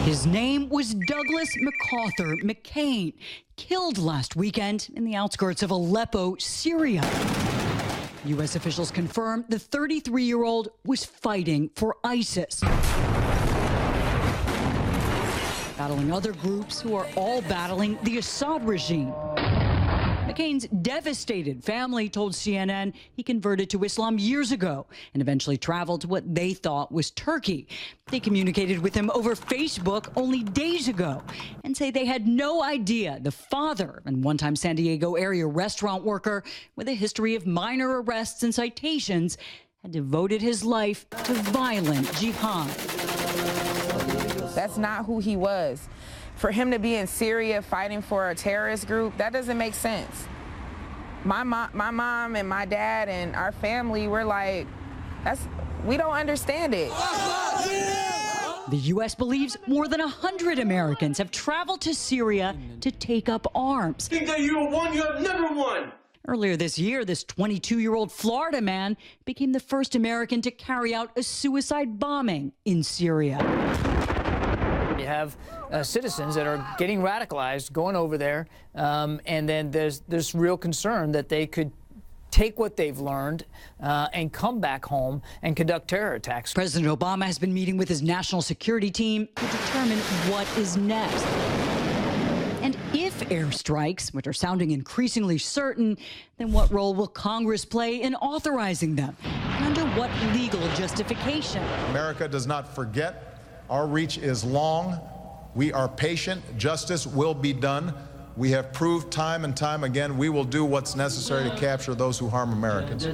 His name was Douglas McAuthur McCain, killed last weekend in the outskirts of Aleppo, Syria. U.S. officials confirm the 33-year-old was fighting for ISIS, battling other groups who are all battling the Assad regime. McCain's devastated family told CNN he converted to Islam years ago and eventually traveled to what they thought was Turkey. They communicated with him over Facebook only days ago and say they had no idea the father and one-time San Diego area restaurant worker with a history of minor arrests and citations had devoted his life to violent jihad. That's not who he was. For him to be in Syria fighting for a terrorist group, that doesn't make sense. My mom and my dad and our family, we're like, we don't understand it. The U.S. believes more than 100 Americans have traveled to Syria to take up arms. Think that you won, you have never won. Earlier this year, this 22-year-old Florida man became the first American to carry out a suicide bombing in Syria. You have citizens that are getting radicalized, going over there, and then there's real concern that they could take what they've learned and come back home and conduct terror attacks. President Obama has been meeting with his national security team to determine what is next. And if airstrikes, which are sounding increasingly certain, then what role will Congress play in authorizing them? And under what legal justification? America does not forget. Our reach is long. We are patient. Justice will be done. We have proved time and time again we will do what's necessary to capture those who harm Americans.